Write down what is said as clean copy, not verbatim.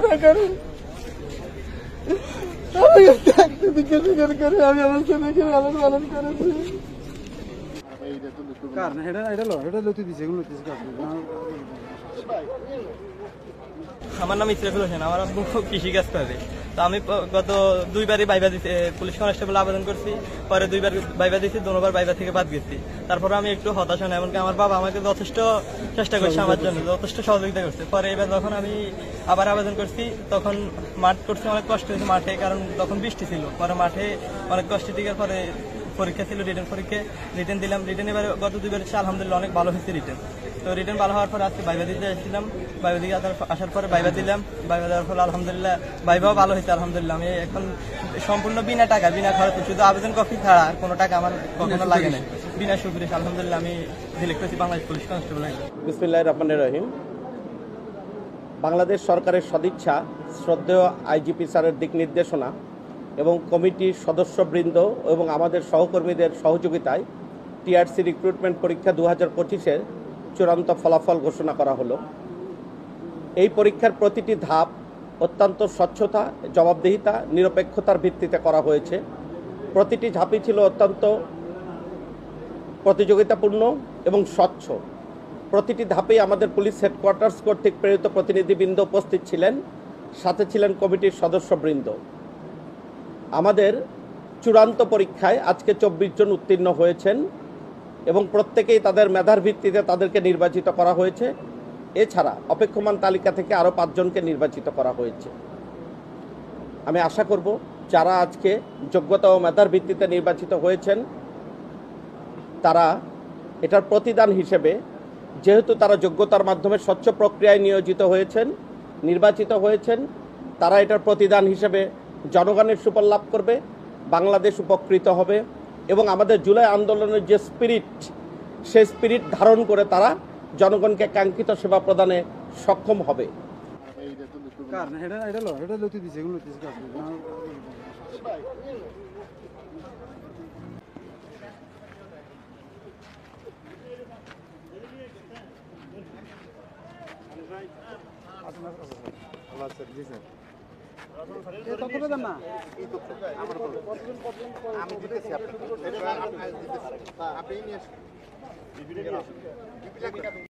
না করেন। আমি দিকে স্বীকার করে আমি আমার ছেলেকে লালন পালন করেছি। আমার নাম ইসরাফিল হোসেন। আমার আব্বু কৃষিকাজ করে। তো আমি গত দুইবারই বাইবা দিতে পুলিশ কনস্টেবল আবেদন করছি, পরে দুইবার বাইবা দিয়েছি, দুবার বাইবা থেকে বাদ গেছি। তারপরে আমি একটু হতাশ হই, এমনকি আমার বাবা আমাকে যথেষ্ট চেষ্টা করছে, আমার জন্য যথেষ্ট সহযোগিতা করছে। পরে এবার যখন আমি আবার আবেদন করছি তখন মাঠ করতে অনেক কষ্ট হয়েছে মাঠে, কারণ তখন বৃষ্টি ছিল। পরে মাঠে অনেক কষ্ট থেকে পরে পরীক্ষা ছিল, রিটেন পরীক্ষা, রিটেন দিলাম। রিটেন এবার গত দুইবার আলহামদুলিল্লাহ অনেক ভালো হয়েছে রিটেন। তো রিটার্ন ভালো হওয়ার পরে আজকে বাইবা দিতে এসেছিলাম। বাইবা দিকে আসার পরে বাইবা দিলাম। বাইবা দেওয়ার ফলে আলহামদুলিল্লাহ বাইবাও ভালো হয়েছে আলহামদুলিল্লাহ। আমি এখন সম্পূর্ণ বিনা টাকা, বিনা খরচে, শুধু আবেদন কপি ছাড়া আর কোনো টাকা আমার কখনো লাগে না, বিনা সুপারিশ আলহামদুলিল্লাহ আমি সিলেক্ট করেছি বাংলাদেশ পুলিশ কনস্টেবল। বিসমিল্লাহির রহমানির রহিম। বাংলাদেশ সরকারের সদিচ্ছা, শ্রদ্ধেয় আইজিপি স্যারের দিক নির্দেশনা এবং কমিটির সদস্যবৃন্দ এবং আমাদের সহকর্মীদের সহযোগিতায় টিআরসি রিক্রুটমেন্ট পরীক্ষা 2025-এর চূড়ান্ত ফলাফল ঘোষণা করা হলো। এই পরীক্ষার প্রতিটি ধাপ অত্যন্ত স্বচ্ছতা, জবাবদিহিতা, নিরপেক্ষতার ভিত্তিতে করা হয়েছে। প্রতিটি ধাপই ছিল অত্যন্ত প্রতিযোগিতাপূর্ণ এবং স্বচ্ছ। প্রতিটি ধাপেই আমাদের পুলিশ হেডকোয়ার্টার্স কর্তৃক প্রেরিত প্রতিনিধিবৃন্দ উপস্থিত ছিলেন, সাথে ছিলেন কমিটির সদস্যবৃন্দ। আমাদের চূড়ান্ত পরীক্ষায় আজকে 24 জন উত্তীর্ণ হয়েছেন এবং প্রত্যেকেই তাদের মেধার ভিত্তিতে তাদেরকে নির্বাচিত করা হয়েছে। এছাড়া অপেক্ষমান তালিকা থেকে আরও 5 জনকে নির্বাচিত করা হয়েছে। আমি আশা করব যারা আজকে যোগ্যতা ও মেধার ভিত্তিতে নির্বাচিত হয়েছেন তারা এটার প্রতিদান হিসেবে, যেহেতু তারা যোগ্যতার মাধ্যমে স্বচ্ছ প্রক্রিয়ায় নিয়োজিত হয়েছেন, নির্বাচিত হয়েছেন, তারা এটার প্রতিদান হিসেবে জনগণের সুফল লাভ করবে, বাংলাদেশ উপকৃত হবে এবং আমাদের জুলাই আন্দোলনের যে স্পিরিট, সেই স্পিরিট ধারণ করে তারা জনগণকে কাঙ্ক্ষিত সেবা প্রদানে সক্ষম হবে। আমি